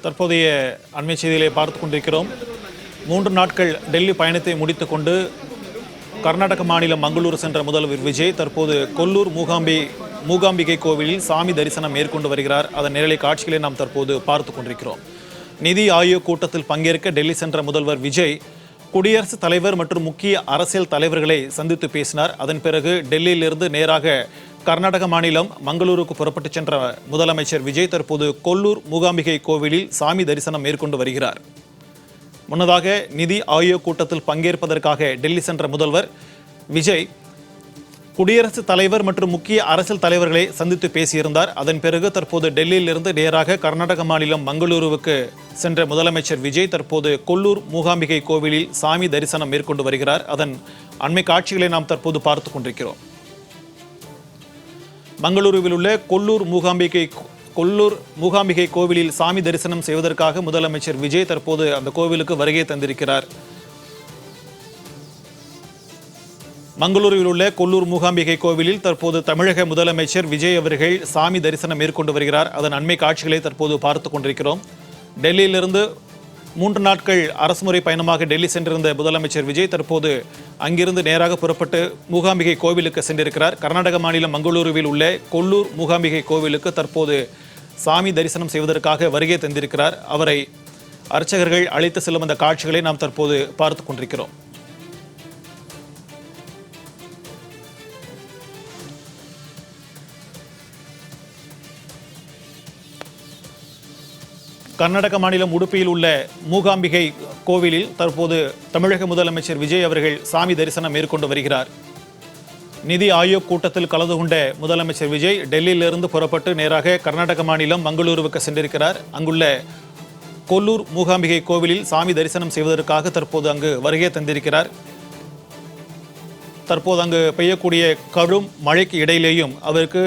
தற்போதைய அண்மை செய்திகளை பார்த்து கொண்டிருக்கிறோம். 3 நாட்கள் டெல்லி பயணத்தை முடித்துக்கொண்டு கர்நாடக மாநிலம் மங்களூரு சென்ற முதல்வர் விஜய் தற்போது கொல்லூர் மூகாம்பிகை கோவிலில் சாமி தரிசனம் மேற்கொண்டு வருகிறார். அதன் நேரலை காட்சிகளை நாம் தற்போது பார்த்து கொண்டிருக்கிறோம். நிதி ஆயோக் கூட்டத்தில் பங்கேற்க டெல்லி சென்ற முதல்வர் விஜய் குடியரசுத் தலைவர் மற்றும் முக்கிய அரசியல் தலைவர்களை சந்தித்து பேசினார். அதன் பிறகு டெல்லியிலிருந்து நேராக கர்நாடக மாநிலம் மங்களூருக்கு புறப்பட்டு சென்ற முதலமைச்சர் விஜய் தற்போது கொல்லூர் மூகாம்பிகை கோவிலில் சாமி தரிசனம் மேற்கொண்டு வருகிறார். முன்னதாக நிதி ஆயோக் கூட்டத்தில் பங்கேற்பதற்காக டெல்லி சென்ற முதல்வர் விஜய் குடியரசுத் தலைவர் மற்றும் முக்கிய அரசியல் தலைவர்களை சந்தித்து பேசியிருந்தார். அதன் பிறகு தற்போது டெல்லியிலிருந்து நேராக கர்நாடக மாநிலம் மங்களூருவுக்கு சென்ற முதலமைச்சர் விஜய் தற்போது கொல்லூர் மூகாம்பிகை கோவிலில் சாமி தரிசனம் மேற்கொண்டு வருகிறார். அதன் அண்மை காட்சிகளை நாம் தற்போது பார்த்து கொண்டிருக்கிறோம். மங்களூருவில் உள்ள கொல்லூர் மூகாம்பிகை கோவிலில் சாமி தரிசனம் செய்வதற்காக முதலமைச்சர் விஜய் தற்போது அந்த கோவிலுக்கு வருகை தந்திருக்கிறார். மங்களூருவில் உள்ள கொல்லூர் மூகாம்பிகை கோவிலில் தற்போது தமிழக முதலமைச்சர் விஜய் அவர்கள் சாமி தரிசனம் மேற்கொண்டு வருகிறார். அதன் அண்மை காட்சிகளை தற்போது பார்த்து கொண்டிருக்கிறோம். டெல்லியிலிருந்து 3 நாட்கள் அரசுமுறை பயணமாக டெல்லி சென்றிருந்த முதலமைச்சர் விஜய் தற்போது அங்கிருந்து நேராக புறப்பட்டு மூகாம்பிகை கோவிலுக்கு சென்றிருக்கிறார். கர்நாடக மாநிலம் மங்களூருவில் உள்ள கொல்லூர் மூகாம்பிகை கோவிலுக்கு தற்போது சாமி தரிசனம் செய்வதற்காக வருகை தந்திருக்கிறார். அவரை அர்ச்சகர்கள் அழைத்து செல்லும் அந்த காட்சிகளை நாம் தற்போது பார்த்து கொண்டிருக்கிறோம். கர்நாடக மாநிலம் உடுப்பியில் உள்ள மூகாம்பிகை கோவிலில் தற்போது தமிழக முதலமைச்சர் விஜய் அவர்கள் சாமி தரிசனம் மேற்கொண்டு வருகிறார். நிதி ஆயோக் கூட்டத்தில் கலந்து கொண்ட முதலமைச்சர் விஜய் டெல்லியிலிருந்து புறப்பட்டு நேராக கர்நாடக மாநிலம் மங்களூருவுக்கு சென்றிருக்கிறார். அங்குள்ள கொல்லூர் மூகாம்பிகை கோவிலில் சாமி தரிசனம் செய்வதற்காக தற்போது அங்கு வருகை தந்திருக்கிறார். தற்போது அங்கு பெய்யக்கூடிய கடும் மழைக்கு இடையிலேயும் அவருக்கு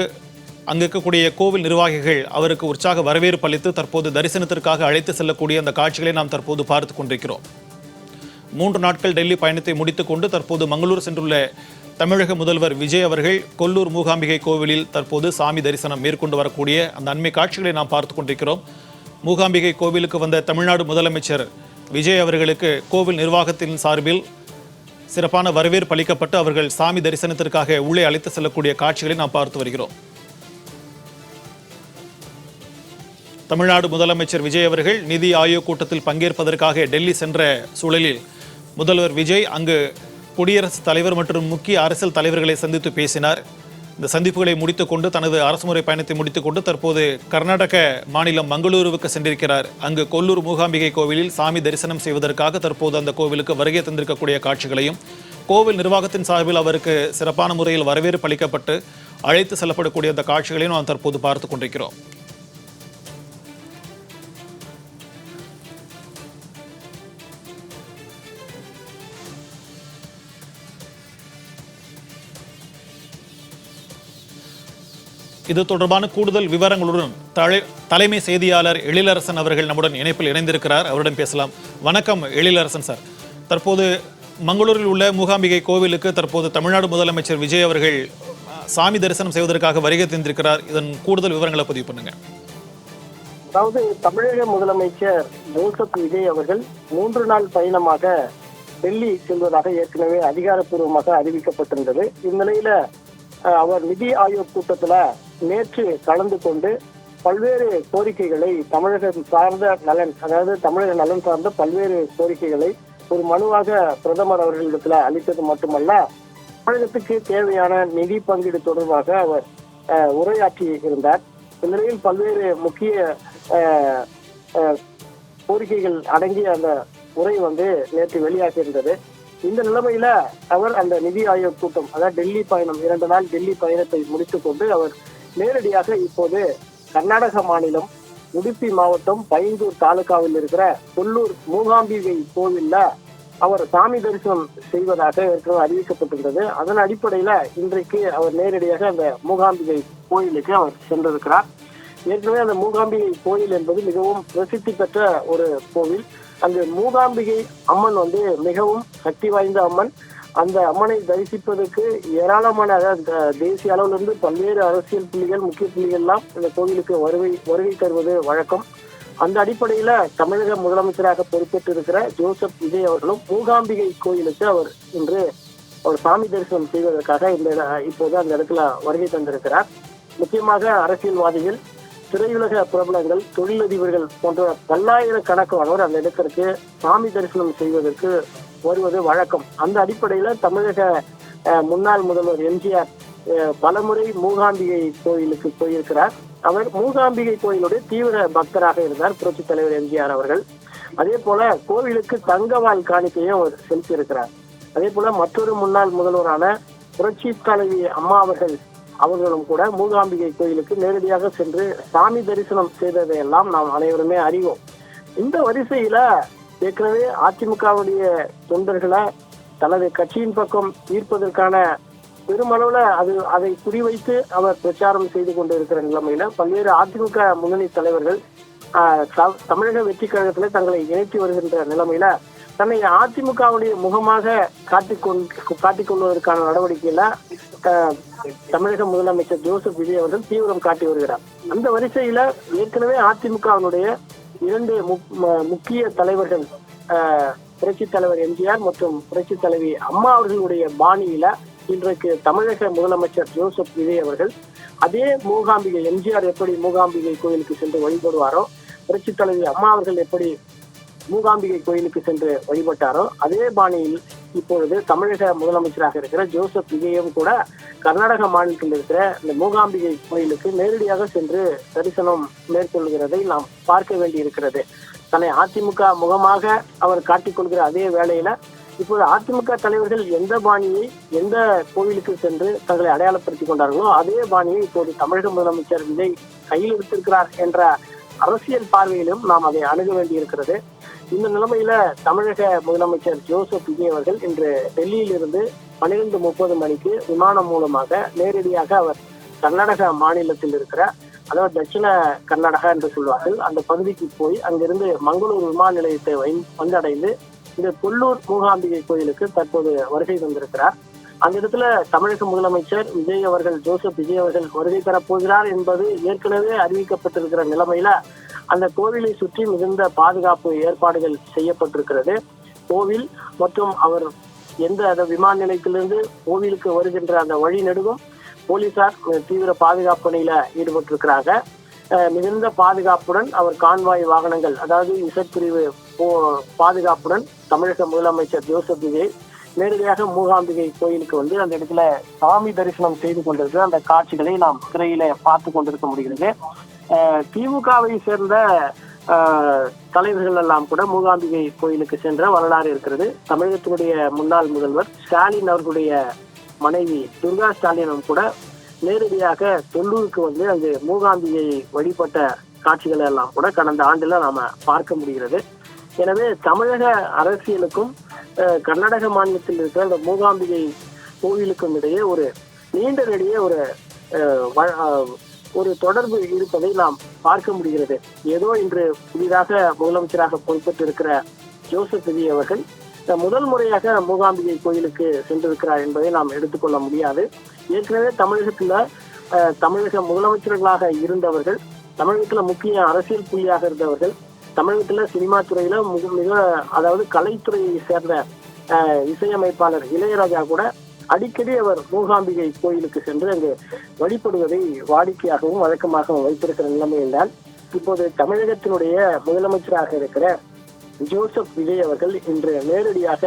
அங்கு இருக்கக்கூடிய கோவில் நிர்வாகிகள் அவருக்கு உற்சாக வரவேற்பு அளித்து தற்போது தரிசனத்திற்காக அழைத்து செல்லக்கூடிய அந்த காட்சிகளை நாம் தற்போது பார்த்து கொண்டிருக்கிறோம். 3 நாட்கள் டெல்லி பயணத்தை முடித்துக் கொண்டு தற்போது மங்களூர் சென்றுள்ள தமிழக முதல்வர் விஜய் அவர்கள் கொல்லூர் மூகாம்பிகை கோவிலில் தற்போது சாமி தரிசனம் மேற்கொண்டு வரக்கூடிய அந்த அண்மை காட்சிகளை நாம் பார்த்து கொண்டிருக்கிறோம். மூகாம்பிகை கோவிலுக்கு வந்த தமிழ்நாடு முதலமைச்சர் விஜய் அவர்களுக்கு கோவில் நிர்வாகத்தின் சார்பில் சிறப்பான வரவேற்பு அளிக்கப்பட்டு அவர்கள் சாமி தரிசனத்திற்காக உள்ளே அழைத்து செல்லக்கூடிய காட்சிகளை நாம் பார்த்து வருகிறோம். தமிழ்நாடு முதலமைச்சர் விஜய் அவர்கள் நிதி ஆயோக் கூட்டத்தில் பங்கேற்பதற்காக டெல்லி சென்ற சூழலில் முதல்வர் விஜய் அங்கு குடியரசுத் தலைவர் மற்றும் முக்கிய அரசியல் தலைவர்களை சந்தித்து பேசினார். இந்த சந்திப்புகளை முடித்துக்கொண்டு தனது அரசுமுறை பயணத்தை முடித்துக்கொண்டு தற்போது கர்நாடக மாநிலம் மங்களூருவுக்கு சென்றிருக்கிறார். அங்கு கொல்லூர் மூகாம்பிகை கோவிலில் சாமி தரிசனம் செய்வதற்காக தற்போது அந்த கோவிலுக்கு வருகை தந்திருக்கக்கூடிய காட்சிகளையும் கோவில் நிர்வாகத்தின் சார்பில் அவருக்கு சிறப்பான முறையில் வரவேற்பு அளிக்கப்பட்டு அழைத்து செல்லப்படக்கூடிய அந்த காட்சிகளையும் நாம் தற்போது பார்த்து கொண்டிருக்கிறோம். இது தொடர்பான கூடுதல் விவரங்களுடன் தலைமை செய்தியாளர் எழிலரசன் அவர்கள் நம்முடன் இணைப்பில் இணைந்திருக்கிறார். அவருடன் பேசலாம். வணக்கம் எழிலரசன் சார். தற்போது மங்களூரில் உள்ள மூகாம்பிகை கோவிலுக்கு தற்போது தமிழ்நாடு முதலமைச்சர் விஜய் அவர்கள் சாமி தரிசனம் செய்வதற்காக வருகை தந்திருக்கிறார். இதன் கூடுதல் விவரங்களை பதிவு பண்ணுங்க. அதாவது தமிழக முதலமைச்சர் ஜோசப் விஜய் அவர்கள் 3 நாள் பயணமாக டெல்லி செல்வதாக ஏற்கனவே அதிகாரப்பூர்வமாக அறிவிக்கப்பட்டிருந்தது. இந்நிலையில அவர் நிதி ஆயோக் கூட்டத்துல நேற்று கலந்து கொண்டு பல்வேறு கோரிக்கைகளை தமிழகம் சார்ந்த நலன், அதாவது தமிழக நலன் சார்ந்த பல்வேறு கோரிக்கைகளை ஒரு மனுவாக பிரதமர் அவர்களிடத்துல அளித்தது மட்டுமல்ல, தமிழகத்துக்கு தேவையான நிதி பங்கீடு தொடர்பாக அவர் உரையாற்றி இருந்தார். இந்நிலையில் பல்வேறு முக்கிய கோரிக்கைகள் அடங்கிய அந்த உரை நேற்று வெளியாகி இருந்தது. இந்த நிலைமையில அவர் அந்த நிதி ஆயோக் கூட்டம், அதாவது டெல்லி பயணம், 2 நாள் டெல்லி பயணத்தை முடித்துக் கொண்டு அவர் நேரடியாக இப்போது கர்நாடக மாநிலம் உடுப்பி மாவட்டம் பைந்தூர் தாலுகாவில் இருக்கிற கொல்லூர் மூகாம்பிகை கோவில்ல அவர் சாமி தரிசனம் செய்வதாக ஏற்கனவே அறிவிக்கப்பட்டிருந்தது. அதன் அடிப்படையில இன்றைக்கு அவர் நேரடியாக அந்த மூகாம்பிகை கோயிலுக்கு அவர் சென்றிருக்கிறார். ஏற்கனவே அந்த மூகாம்பிகை கோயில் என்பது மிகவும் பிரசித்தி பெற்ற ஒரு கோவில். அங்கு மூகாம்பிகை அம்மன் மிகவும் சக்தி வாய்ந்த அம்மன். அந்த அம்மனை தரிசிப்பதற்கு ஏராளமான தேசிய அளவிலிருந்து பல்வேறு அரசியல் புள்ளிகள், முக்கிய புள்ளிகள் எல்லாம் இந்த கோவிலுக்கு வருகை தருவது வழக்கம். அந்த அடிப்படையில தமிழக முதலமைச்சராக பொறுப்பேற்று இருக்கிற ஜோசப் விஜய் அவர்களும் மூகாம்பிகை கோயிலுக்கு அவர் இன்று அவர் சாமி தரிசனம் செய்வதற்காக இப்போது அந்த இடத்துல வருகை தந்திருக்கிறார். முக்கியமாக அரசியல்வாதிகள், திரையுலக பிரபலங்கள், தொழிலதிபர்கள் போன்ற பல்லாயிரக்கணக்கானோர் அந்த இடத்திற்கு சாமி தரிசனம் செய்வதற்கு வருவது வழக்கம். அந்த அடிப்படையில தமிழக முன்னாள் முதல்வர் எம்ஜிஆர் பலமுறை மூகாம்பிகை கோயிலுக்கு போயிருக்கிறார். அவர் மூகாம்பிகை கோயிலுடைய தீவிர பக்தராக இருந்தார் புரட்சி தலைவர் எம்ஜிஆர் அவர்கள். அதே போல கோவிலுக்கு தங்கவால் காணிக்கையும் அவர் செலுத்தியிருக்கிறார். அதே போல மற்றொரு முன்னாள் முதல்வரான புரட்சி தலைவி அம்மா அவர்களும் கூட மூகாம்பிகை கோயிலுக்கு நேரடியாக சென்று சாமி தரிசனம் செய்ததையெல்லாம் நாம் அனைவருமே அறிவோம். இந்த வரிசையில ஏற்கனவே அதிமுகவுடைய தொண்டர்களை தனது கட்சியின் பக்கம் ஈர்ப்பதற்கான பெருமளவுல அதை குறிவைத்து அவர் பிரச்சாரம் செய்து கொண்டு இருக்கிற நிலைமையில பல்வேறு அதிமுக முன்னணி தலைவர்கள் தமிழக வெற்றி கழகத்துல தங்களை இணைத்து வருகின்ற நிலைமையில தன்னை அதிமுகவுடைய முகமாக காட்டிக்கொள்வதற்கான நடவடிக்கையில தமிழக முதலமைச்சர் ஜோசப் விஜய் அவர்கள் தீவிரம் காட்டி வருகிறார். அந்த வரிசையில ஏற்கனவே அதிமுகவினுடைய 2 முக்கிய தலைவர்கள் புரட்சி தலைவர் எம்ஜிஆர் மற்றும் புரட்சி தலைவி அம்மா அவர்களுடைய பாணியில இன்றைக்கு தமிழக முதலமைச்சர் ஜோசப் விஜய் அவர்கள் அதே மூகாம்பிகை, எம்ஜிஆர் எப்படி மூகாம்பிகை கோயிலுக்கு சென்று வழிபடுவாரோ, புரட்சி தலைவி அம்மா அவர்கள் எப்படி மூகாம்பிகை கோயிலுக்கு சென்று வழிபட்டாரோ அதே பாணியில் இப்பொழுது தமிழக முதலமைச்சராக இருக்கிற ஜோசப் விஜயும் கூட கர்நாடக மாநிலத்தில் இருக்கிற இந்த மூகாம்பிகை கோயிலுக்கு நேரடியாக சென்று தரிசனம் மேற்கொள்கிறதை நாம் பார்க்க வேண்டி இருக்கிறது. தன்னை அதிமுக முகமாக அவர் காட்டிக்கொள்கிற அதே வேளையில இப்போது அதிமுக தலைவர்கள் எந்த பாணியை எந்த கோவிலுக்கு சென்று தங்களை அடையாளப்படுத்திக் கொண்டார்களோ அதே பாணியை இப்போது தமிழக முதலமைச்சர் விஜய் கையில் எடுத்திருக்கிறார் என்ற அரசியல் பார்வையிலும் நாம் அதை அணுக வேண்டி இருக்கிறது. இந்த நிலைமையில தமிழக முதலமைச்சர் ஜோசப் விஜய் அவர்கள் இன்று டெல்லியில் இருந்து 12:30 மணிக்கு விமானம் மூலமாக நேரடியாக அவர் கர்நாடக மாநிலத்தில் இருக்கிற, அதாவது தட்சிண கர்நாடகா என்று சொல்வார்கள், அந்த பகுதிக்கு போய் அங்கிருந்து மங்களூர் விமான நிலையத்தை வந்தடைந்து இந்த கொல்லூர் மூகாம்பிகை கோயிலுக்கு தற்போது வருகை தந்திருக்கிறார். அந்த இடத்துல தமிழக முதலமைச்சர் விஜய் அவர்கள் ஜோசப் விஜய் அவர்கள் வருகை தரப்போகிறார் என்பது ஏற்கனவே அறிவிக்கப்பட்டிருக்கிற நிலைமையில அந்த கோவிலை சுற்றி மிகுந்த பாதுகாப்பு ஏற்பாடுகள் செய்யப்பட்டிருக்கிறது. கோவில் மற்றும் அவர் எந்த விமான நிலையத்திலிருந்து கோவிலுக்கு வருகின்ற அந்த வழி நெடுகும் போலீசார் தீவிர பாதுகாப்பு பணியில ஈடுபட்டிருக்கிறாங்க. மிகுந்த பாதுகாப்புடன் அவர் கான்வாய் வாகனங்கள், அதாவது இசைப்பிரிவு பாதுகாப்புடன் தமிழக முதலமைச்சர் ஜோசப் விஜய் நேரடியாக மூகாம்பிகை கோயிலுக்கு வந்து அந்த இடத்துல சாமி தரிசனம் செய்து கொண்டிருக்கிற அந்த காட்சிகளை நாம் திரையில பார்த்து கொண்டிருக்க முடிகிறது. திமுகவை சேர்ந்த தலைவர்கள் எல்லாம் கூட மூகாம்பிகை கோயிலுக்கு சென்ற வரலாறு இருக்கிறது. தமிழகத்தினுடைய முன்னாள் முதல்வர் ஸ்டாலின் அவர்களுடைய மனைவி துர்கா ஸ்டாலினும் கூட நேரடியாக தொல்லூருக்கு வந்து அங்கு மூகாம்பிகையை வழிபட்ட காட்சிகள் எல்லாம் கூட கடந்த ஆண்டுல நாம பார்க்க முடிகிறது. எனவே தமிழக அரசியலுக்கும் கர்நாடக மாநிலத்தில் இருக்கிற அந்த மூகாம்பிகை கோவிலுக்கும் இடையே ஒரு நீண்ட நெடிய ஒரு தொடர்பு இருப்பதை நாம் பார்க்க முடிகிறது. ஏதோ இன்று புதிதாக முதலமைச்சராக பொறுப்பேற்று இருக்கிற ஜோசப் விஜய் அவர்கள் முதல் முறையாக மூகாம்பிகை கோயிலுக்கு சென்றிருக்கிறார் என்பதை நாம் எடுத்துக்கொள்ள முடியாது. ஏற்கனவே தமிழக முதலமைச்சர்களாக இருந்தவர்கள், தமிழகத்துல முக்கிய அரசியல் புள்ளியாக இருந்தவர்கள், தமிழகத்துல சினிமா துறையில மிக அதாவது கலைத்துறையை சேர்ந்த இசையமைப்பாளர் இளையராஜா கூட அடிக்கடி அவர் மூகாம்பிகை கோயிலுக்கு சென்று அங்கு வழிபடுவதை வாடிக்கையாகவும் வழக்கமாகவும் வைத்திருக்கிற நிலைமையில் தான் இப்போது தமிழகத்தினுடைய முதலமைச்சராக இருக்கிற ஜோசப் விஜய் அவர்கள் இன்று நேரடியாக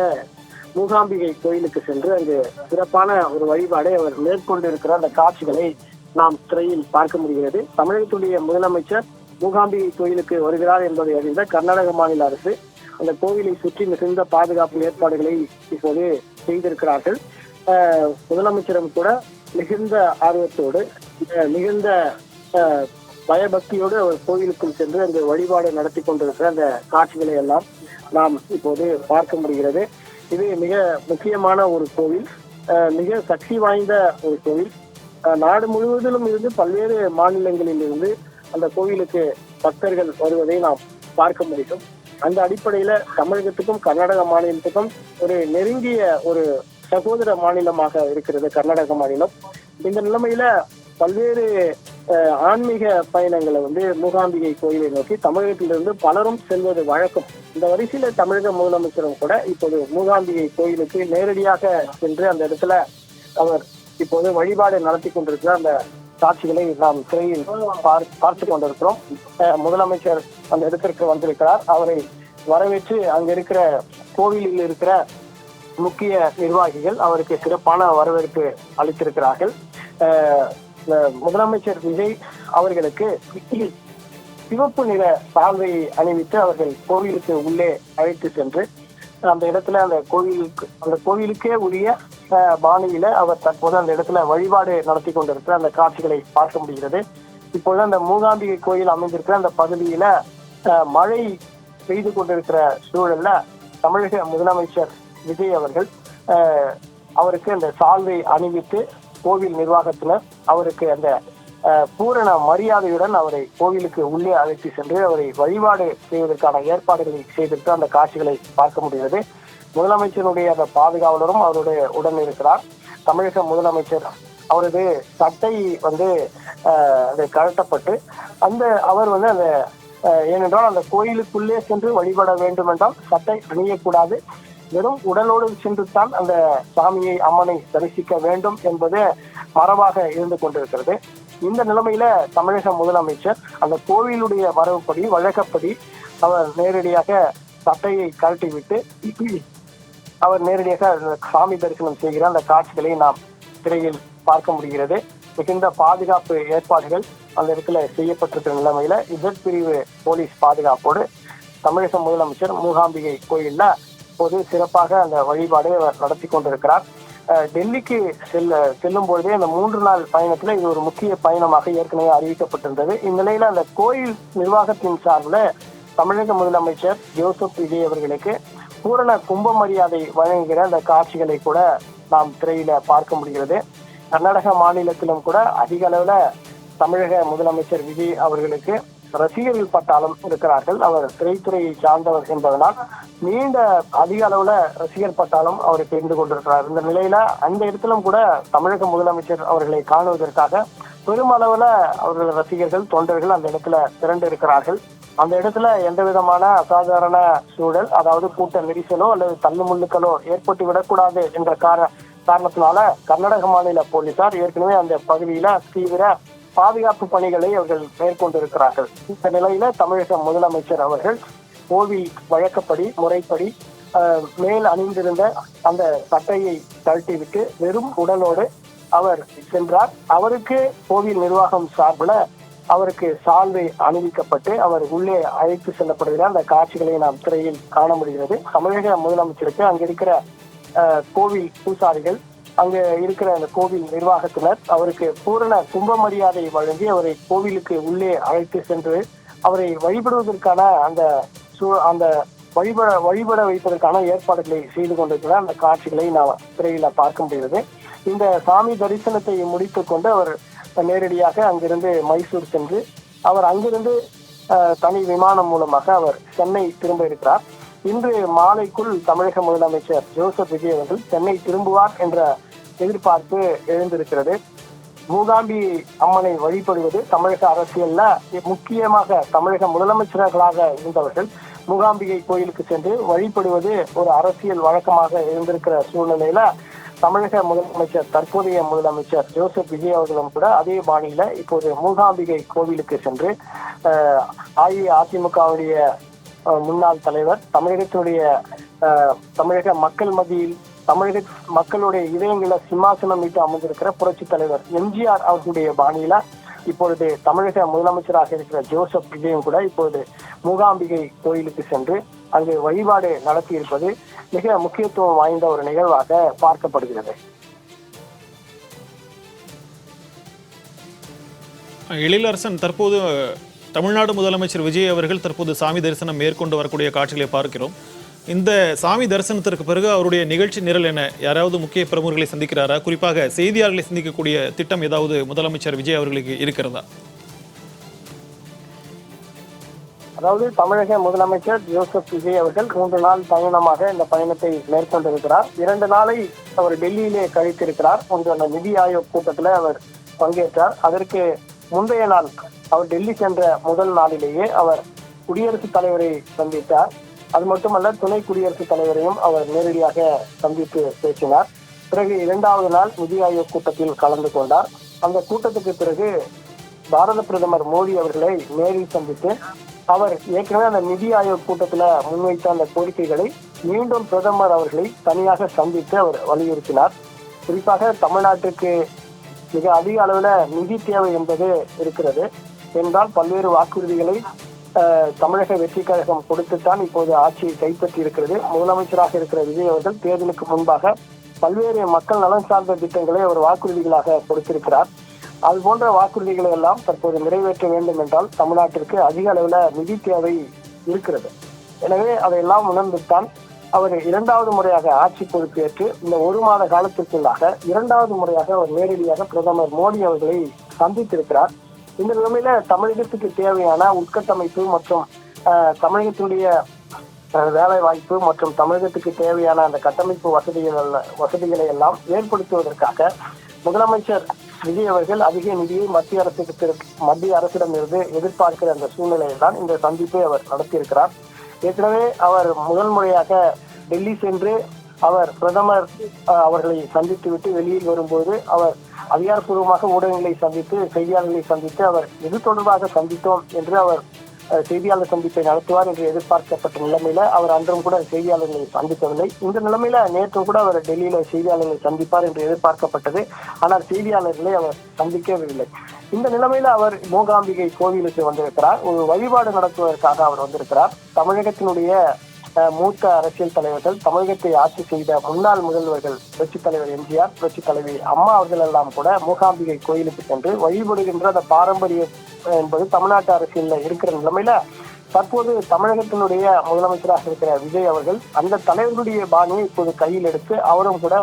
மூகாம்பிகை கோயிலுக்கு சென்று அங்கு சிறப்பான ஒரு வழிபாடை அவர் மேற்கொண்டிருக்கிற அந்த காட்சிகளை நாம் திரையில் பார்க்க முடிகிறது. தமிழகத்துடைய முதலமைச்சர் மூகாம்பிகை கோயிலுக்கு வருகிறார் என்பதை அறிந்த கர்நாடக மாநில அரசு அந்த கோவிலை சுற்றி மிகுந்த பாதுகாப்பு ஏற்பாடுகளை இப்போது செய்திருக்கிறார்கள். முதலமைச்சரும் கூட மிகுந்த ஆர்வத்தோடு மிகுந்த பயபக்தியோடு அவர் கோயிலுக்குள் சென்று அந்த வழிபாடு நடத்தி கொண்டிருக்கிற அந்த காட்சிகளை எல்லாம் நாம் இப்போது பார்க்க முடிகிறது. இது மிக முக்கியமான ஒரு கோவில், மிக சக்தி வாய்ந்த ஒரு கோவில். நாடு முழுவதிலும் இருந்து பல்வேறு மாநிலங்களில் இருந்து அந்த கோவிலுக்கு பக்தர்கள் வருவதை நாம் பார்க்க முடியும். அந்த அடிப்படையில தமிழகத்துக்கும் கர்நாடக மாநிலத்துக்கும் ஒரு நெருங்கிய ஒரு சகோதர மாநிலமாக இருக்கிறது கர்நாடக மாநிலம். இந்த நிலைமையில பல்வேறு ஆன்மீக பயணங்களை வந்து மூகாம்பிகை கோயிலை நோக்கி தமிழகத்திலிருந்து பலரும் செல்வது வழக்கம். இந்த வரிசையில தமிழக முதலமைச்சரும் கூட இப்போது மூகாம்பிகை கோயிலுக்கு நேரடியாக சென்று அந்த இடத்துல அவர் இப்போது வழிபாடு நடத்தி கொண்டிருக்கிற அந்த காட்சிகளை நாம் திரையில் பார்த்து கொண்டிருக்கிறோம். முதலமைச்சர் அந்த இடத்திற்கு வந்திருக்கிறார். அவரை வரவேற்று அங்க இருக்கிற கோவிலில் இருக்கிற முக்கிய நிர்வாகிகள் அவருக்கு சிறப்பான வரவேற்பு அளித்திருக்கிறார்கள். முதலமைச்சர் விஜய் அவர்களுக்கு சிவப்பு நிற சால்வை அணிவித்து அவர்கள் கோவிலுக்கு உள்ளே அழைத்து சென்று அந்த இடத்துல அந்த கோவிலுக்கே உரிய பாணியில அவர் தற்போது அந்த இடத்துல வழிபாடு நடத்தி கொண்டிருக்கிற அந்த காட்சிகளை பார்க்க முடிகிறது. இப்போது அந்த மூகாம்பிகை கோயில் அமைந்திருக்கிற அந்த பகுதியில மழை பெய்து கொண்டிருக்கிற சூழல்ல தமிழக முதலமைச்சர் விஜய் அவர்கள் அவருக்கு அந்த சால்வை அணிவித்து கோவில் நிர்வாகத்தினர் அவருக்கு அந்த பூரண மரியாதையுடன் அவரை கோவிலுக்கு உள்ளே அழைத்து சென்று அவரை வழிபாடு செய்வதற்கான ஏற்பாடுகளை செய்திருக்க அந்த காட்சிகளை பார்க்க முடிகிறது. முதலமைச்சருடைய அந்த பாதுகாவலரும் அவருடைய உடன் இருக்கிறார். தமிழக முதலமைச்சர் அவரது சட்டை வந்து கழட்டப்பட்டு அவர் வந்து அந்த ஏனென்றால் அந்த கோயிலுக்குள்ளே சென்று வழிபட வேண்டும் என்றால் சட்டை அணியக்கூடாது, வெறும் உடலோடு சென்றுத்தான் அந்த சாமியை அம்மனை தரிசிக்க வேண்டும் என்பது மரபாக இருந்து கொண்டிருக்கிறது. இந்த நிலைமையில தமிழக முதலமைச்சர் அந்த கோவிலுடைய வரவுப்படி வழக்கப்படி அவர் நேரடியாக சட்டையை கழட்டிவிட்டு அவர் நேரடியாக சாமி தரிசனம் செய்கிற அந்த காட்சிகளை நாம் திரையில் பார்க்க முடிகிறது. மிகுந்த பாதுகாப்பு ஏற்பாடுகள் அந்த இடத்துல செய்யப்பட்டிருக்கிற நிலைமையில பிரிவு போலீஸ் பாதுகாப்போடு தமிழக முதலமைச்சர் மூகாம்பிகை கோயில்ல இப்போது சிறப்பாக அந்த வழிபாடு அவர் நடத்தி கொண்டிருக்கிறார். டெல்லிக்கு செல்லும் பொழுதே அந்த 3 நாள் பயணத்துல இது ஒரு முக்கிய பயணமாக ஏற்கனவே அறிவிக்கப்பட்டிருந்தது. இந்நிலையில அந்த கோயில் நிர்வாகத்தின் சார்பில் தமிழக முதலமைச்சர் ஜோசப் விஜய் அவர்களுக்கு பூரண கும்ப மரியாதை வழங்குகிற அந்த காட்சிகளை கூட நாம் திரையில பார்க்க முடிகிறது. கர்நாடக மாநிலத்திலும் கூட அதிக அளவுல தமிழக முதலமைச்சர் விஜய் அவர்களுக்கு ரசிகர்கள் பட்டாளம் இருக்கிறார்கள். அவர் திரைத்துறையை சார்ந்தவர் என்பதனால் நீண்ட அதிக அளவுல ரசிகர் பட்டாளம் அவருக்கு இருந்து கொண்டிருக்கிறார். இந்த நிலையில அந்த இடத்திலும் கூட தமிழக முதலமைச்சர் அவர்களை காணுவதற்காக பெருமளவுல அவர்கள் ரசிகர்கள் தொண்டர்கள் அந்த இடத்துல திரண்டு இருக்கிறார்கள். அந்த இடத்துல எந்த விதமான அசாதாரண சூழல், அதாவது கூட்ட நெரிசலோ அல்லது தள்ளுமுள்ளுக்களோ ஏற்பட்டு விடக்கூடாது என்ற காரணத்தினால கர்நாடக மாநில போலீசார் ஏற்கனவே அந்த பகுதியில தீவிர பாதுகாப்பு பணிகளை அவர்கள் மேற்கொண்டிருக்கிறார்கள். இந்த நிலையில தமிழக முதலமைச்சர் அவர்கள் கோவில் வழக்கப்படி முறைப்படி மேல் அணிந்திருந்த அந்த சட்டையை கழட்டிவிட்டு வெறும் உடலோடு அவர் சென்றார். அவருக்கு கோவில் நிர்வாகம் சார்பில் அவருக்கு சால்வை அணிவிக்கப்பட்டு அவர் உள்ளே அழைத்து செல்லப்படுகிற அந்த காட்சிகளை நாம் திரையில் காண முடிகிறது. தமிழக முதலமைச்சருக்கு அங்க இருக்கிற கோவில் பூசாரிகள், அங்க இருக்கிற அந்த கோவில் நிர்வாகத்தினர் அவருக்கு பூரண கும்ப மரியாதை வழங்கி அவரை கோவிலுக்கு உள்ளே அழைத்து சென்று அவரை வழிபடுவதற்கான அந்த வழிபட வைப்பதற்கான ஏற்பாடுகளை செய்து கொண்டிருக்கிற அந்த காட்சிகளை நாம் திரையில பார்க்க முடிகிறது. இந்த சாமி தரிசனத்தை முடித்துக் கொண்டு அவர் நேரடியாக அங்கிருந்து மைசூர் சென்று அவர் அங்கிருந்து தனி விமானம் மூலமாக அவர் சென்னை திரும்ப இருக்கிறார். இன்று மாலைக்குள் தமிழக முதலமைச்சர் ஜோசப் விஜய் அவர்கள் சென்னை திரும்புவார் என்ற எதிர்பார்ப்பு எழுந்திருக்கிறது. மூகாம்பி அம்மனை வழிபடுவது தமிழக அரசியல்ல முக்கியமாக தமிழக முதலமைச்சர்களாக இருந்தவர்கள் மூகாம்பிகை கோயிலுக்கு சென்று வழிபடுவது ஒரு அரசியல் வழக்கமாக இருந்திருக்கிற சூழ்நிலையில தமிழக முதலமைச்சர் தற்போதைய முதலமைச்சர் ஜோசப் விஜய் அவர்களும் கூட அதே பாணியில இப்போது மூகாம்பிகை கோவிலுக்கு சென்று அஇஅதிமுகவுடைய முன்னாள் தலைவர், தமிழக மக்கள் மத்தியில் தமிழக மக்களுடைய இதயங்கள சிம்மாசனம் மீட்டு அமர்ந்திருக்கிற புரட்சி தலைவர் எம்ஜிஆர் அவர்களுடைய பாணியில இப்பொழுது தமிழக முதலமைச்சராக இருக்கிற ஜோசப் விஜயும் கூட இப்பொழுது மூகாம்பிகை கோயிலுக்கு சென்று அங்கு வழிபாடு நடத்தி இருப்பது மிக முக்கியத்துவம் வாய்ந்த ஒரு நிகழ்வாக பார்க்கப்படுகிறது. எழிலரசன், தற்போது தமிழ்நாடு முதலமைச்சர் விஜய் அவர்கள் தற்போது சாமி தரிசனம் மேற்கொண்டு வரக்கூடிய காட்சிகளை பார்க்கிறோம். இந்த சாமி தரிசனத்திற்கு பிறகு அவருடைய நிகழ்ச்சி நிரல் என்ன? யாராவது முக்கிய பிரமுகர்களை சந்திக்கிறாரா? குறிப்பாக செய்தியாளர்களை சந்திக்கக்கூடிய திட்டம் ஏதாவது முதலமைச்சர் விஜய் அவர்களுக்கு இருக்கிறதா? அதாவது தமிழக முதலமைச்சர் ஜோசப் விஜய் அவர்கள் 3 நாள் பயணமாக இந்த பயணத்தை மேற்கொண்டிருக்கிறார். 2 நாளை அவர் டெல்லியிலே கழித்திருக்கிறார். ஒன்று அந்த நிதி ஆயோக் கூட்டத்தில் அவர் பங்கேற்றார். அதற்கு முந்தைய நாள் அவர் டெல்லி சென்ற முதல் நாளிலேயே அவர் குடியரசுத் தலைவரை சந்தித்தார். அது மட்டுமல்ல, துணை குடியரசுத் தலைவரையும் அவர் நேரடியாக சந்தித்து பேசினார். பிறகு 2வது நாள் நிதி ஆயோக் கூட்டத்தில் கலந்து கொண்டார். அந்த கூட்டத்துக்கு பிறகு பாரத பிரதமர் மோடி அவர்களை நேரில் சந்தித்து அவர் ஏற்கனவே அந்த நிதி ஆயோக் கூட்டத்தில் முன்வைத்த அந்த கோரிக்கைகளை மீண்டும் பிரதமர் அவர்களை தனியாக சந்தித்து அவர் வலியுறுத்தினார். குறிப்பாக தமிழ்நாட்டுக்கு மிக அதிக அளவில் நிதி தேவை என்பது இருக்கிறது என்றால் பல்வேறு வாக்குறுதிகளை தமிழக வெற்றி கழகம் கொடுத்துத்தான் இப்போது ஆட்சியை கைப்பற்றி இருக்கிறது. முதலமைச்சராக இருக்கிற விஜய் அவர்கள் தேர்தலுக்கு முன்பாக பல்வேறு மக்கள் நலன் சார்ந்த திட்டங்களை அவர் வாக்குறுதிகளாக கொடுத்திருக்கிறார். அது போன்ற வாக்குறுதிகளை எல்லாம் தற்போது நிறைவேற்ற வேண்டும் என்றால் தமிழ்நாட்டிற்கு அதிக அளவில் நிதி தேவை இருக்கிறது. எனவே அதையெல்லாம் உணர்ந்துத்தான் அவர் 2வது முறையாக ஆட்சி பொறுப்பேற்று இந்த 1 மாத காலத்திற்குள்ளாக 2வது முறையாக அவர் நேரடியாக பிரதமர் மோடி அவர்களை சந்தித்திருக்கிறார். இந்த நிலைமையில தமிழகத்துக்கு தேவையான உட்கட்டமைப்பு மற்றும் தமிழகத்தினுடைய வேலை வாய்ப்பு மற்றும் தமிழகத்துக்கு தேவையான அந்த கட்டமைப்பு வசதிகளை எல்லாம் ஏற்படுத்துவதற்காக முதலமைச்சர் விஜய் அவர்கள் அதிக நிதியை மத்திய அரசிடமிருந்து எதிர்பார்க்கிற அந்த சூழ்நிலையில் தான் இந்த சந்திப்பை அவர் நடத்தியிருக்கிறார். ஏற்கனவே அவர் முதல் முறையாக டெல்லி சென்று அவர் பிரதமர் அவர்களை சந்தித்து விட்டு வெளியில் வரும்போது அவர் அதிகாரப்பூர்வமாக ஊடகங்களை சந்தித்து செய்தியாளர்களை சந்தித்து அவர் இது தொடர்பாக சந்தித்தோம் என்று அவர் செய்தியாளர் சந்திப்பை நடத்துவார் என்று எதிர்பார்க்கப்பட்ட நிலைமையில அவர் அன்றும் கூட செய்தியாளர்களை சந்திக்கவில்லை. இந்த நிலைமையில நேற்றும் கூட அவர் டெல்லியில செய்தியாளர்களை சந்திப்பார் என்று எதிர்பார்க்கப்பட்டது. ஆனால் செய்தியாளர்களை அவர் சந்திக்கவில்லை. இந்த நிலைமையில அவர் மூகாம்பிகை கோவிலுக்கு வந்திருக்கிறார். ஒரு வழிபாடு நடத்துவதற்காக அவர் வந்திருக்கிறார். தமிழகத்தினுடைய மூத்த அரசியல் தலைவர்கள், தமிழகத்தை ஆட்சி செய்த முன்னாள் முதல்வர்கள், புரட்சித் தலைவர் எம்ஜிஆர், புரட்சித் தலைவி அம்மா அவர்கள் எல்லாம் கூட மூகாம்பிகை கோயிலுக்கு சென்று வழிபடுகின்ற அந்த பாரம்பரியம் என்பது தமிழ்நாட்டு அரசியலில் இருக்கிற நிலைமையில தற்போது தமிழகத்தினுடைய முதலமைச்சராக இருக்கிற விஜய் அவர்கள் அந்த தலைவருடைய பாணியை இப்போது கையில் எடுத்து அவரும் கூட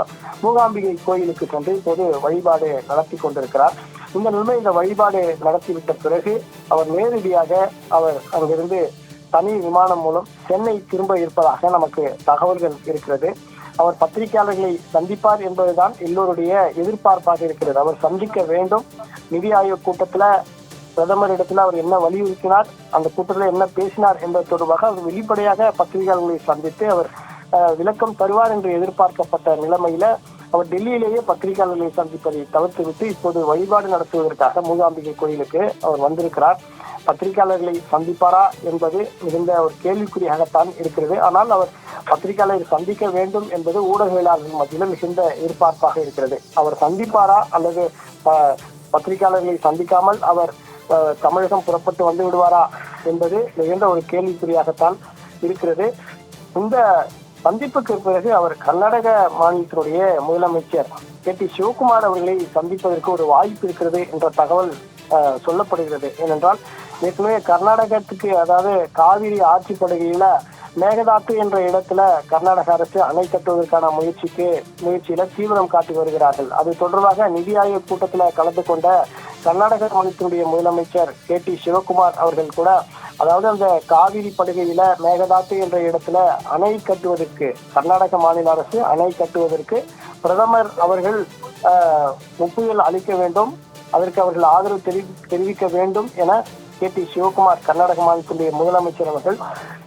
மூகாம்பிகை கோயிலுக்கு சென்று இப்போது வழிபாடு நடத்தி கொண்டிருக்கிறார். இந்த நிலைமை இந்த வழிபாடு நடத்திவிட்ட பிறகு அவர் நேரடியாக அவர் அங்கிருந்து தனி விமானம் மூலம் சென்னை திரும்ப இருப்பதாக நமக்கு தகவல்கள் இருக்கிறது. அவர் பத்திரிகையாளர்களை சந்திப்பார் என்பதுதான் எல்லோருடைய எதிர்பார்ப்பாக இருக்கிறது. அவர் சந்திக்க வேண்டும். நிதி ஆயோக் கூட்டத்துல பிரதமரிடத்தில் அவர் என்ன வலியுறுத்தினார், அந்த கூட்டத்தில் என்ன பேசினார் என்பது தொடர்பாக அவர் வெளிப்படையாக பத்திரிகையாளர்களை சந்தித்து அவர் விளக்கம் தருவார் என்று எதிர்பார்க்கப்பட்ட நிலைமையில அவர் டெல்லியிலேயே பத்திரிகையாளர்களை சந்திப்பதை தவிர்த்துவிட்டு இப்போது வழிபாடு நடத்துவதற்காக மூகாம்பிகை கோயிலுக்கு அவர் வந்திருக்கிறார். பத்திரிகையாளர்களை சந்திப்பாரா என்பது மிகுந்த ஒரு கேள்விக்குறியாகத்தான் இருக்கிறது. ஆனால் அவர் பத்திரிகையாளரை சந்திக்க வேண்டும் என்பது ஊடகவியலாளர்கள் மத்தியில் மிகுந்த எதிர்பார்ப்பாக இருக்கிறது. அவர் சந்திப்பாரா அல்லது பத்திரிகையாளர்களை சந்திக்காமல் அவர் தமிழகம் புறப்பட்டு வந்து விடுவாரா என்பது மிகுந்த ஒரு கேள்விக்குறியாகத்தான் இருக்கிறது. இந்த சந்திப்புக்கு பிறகு அவர் கர்நாடக மாநிலத்தினுடைய முதலமைச்சர் KT சிவகுமார் அவர்களை சந்திப்பதற்கு ஒரு வாய்ப்பு இருக்கிறது என்ற தகவல் சொல்லப்படுகிறது. ஏனென்றால் ஏற்கனவே கர்நாடகத்துக்கு, அதாவது காவிரி ஆட்சி படுகையில மேகதாத்து என்ற இடத்துல கர்நாடக அரசு அணை கட்டுவதற்கான முயற்சியில தீவிரம் காட்டி வருகிறார்கள். அது தொடர்பாக நிதி ஆயோக் கூட்டத்தில் கலந்து கொண்ட கர்நாடக மாநிலத்தினுடைய முதலமைச்சர் KT சிவகுமார் அவர்கள் கூட, அதாவது அந்த காவிரி படுகையில மேகதாத்து என்ற இடத்துல அணை கட்டுவதற்கு, கர்நாடக மாநில அரசு அணை கட்டுவதற்கு பிரதமர் அவர்கள் ஒப்புதல் அளிக்க வேண்டும், அதற்கு அவர்கள் ஆதரவு தெரிவிக்க வேண்டும் என KT சிவகுமார் கர்நாடக மாநிலத்தினுடைய முதலமைச்சர் அவர்கள்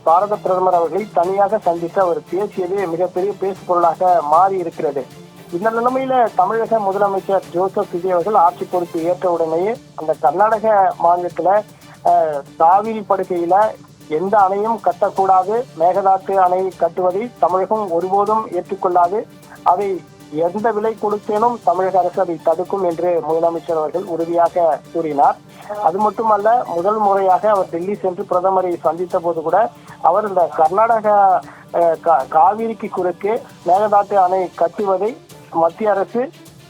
பாரத பிரதமர் அவர்களை தனியாக சந்தித்து அவர் பேசியது மிகப்பெரிய பேசு பொருளாக மாறி இருக்கிறது. இந்த நிலைமையில தமிழக முதலமைச்சர் ஜோசப் விஜய் அவர்கள் ஆட்சி பொறுப்பு ஏற்ற உடனேயே அந்த கர்நாடக மாநிலத்துல காவிரி படுகையில எந்த அணையும் கட்டக்கூடாது, மேகதாட்டு அணை கட்டுவதை தமிழகம் ஒருபோதும் ஏற்றுக்கொள்ளாது, அதை எந்த விலை கொடுத்தேனும் தமிழக அரசு அதை தடுக்கும் என்று முதலமைச்சர் அவர்கள் உறுதியாக கூறினார். அது மட்டுமல்ல, முதல் முறையாக அவர் டெல்லி சென்று பிரதமரை சந்தித்த போது கூட அவர் இந்த கர்நாடக காவிரிக்கு குறுக்கே மேகதாட்டு அணை கட்டுவதை மத்திய அரசு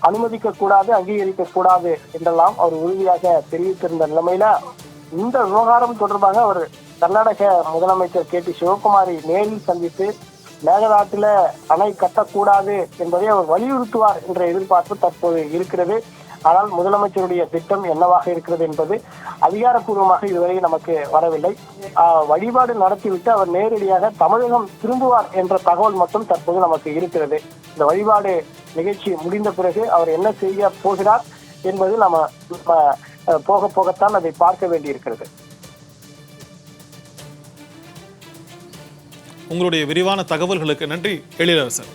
அனுமதிக்க கூடாது, அங்கீகரிக்க கூடாது என்றெல்லாம் அவர் உறுதியாக தெரிவித்திருந்த நிலைமையில இந்த விவகாரம் தொடர்பாக அவர் கர்நாடக முதலமைச்சர் KT சிவகுமாரை நேரில் சந்தித்து மேகதாட்டுல அணை கட்டக்கூடாது என்பதை அவர் வலியுறுத்துவார் என்ற எதிர்பார்ப்பு தற்போது இருக்கிறது. ஆனால் முதலமைச்சருடைய திட்டம் என்னவாக இருக்கிறது என்பது அதிகாரப்பூர்வமாக இதுவரை நமக்கு வரவில்லை. வழிபாடு நடத்திவிட்டு அவர் நேரடியாக தமிழகம் திரும்புவார் என்ற தகவல் மட்டும் தற்போது நமக்கு இருக்கிறது. இந்த வழிபாடு நிகழ்ச்சி முடிந்த பிறகு அவர் என்ன செய்ய போகிறார் என்பது நம்ம போக போகத்தான் அதை பார்க்க வேண்டியிருக்கிறது. உங்களுடைய விரிவான தகவல்களுக்கு நன்றி எழிலரசன்.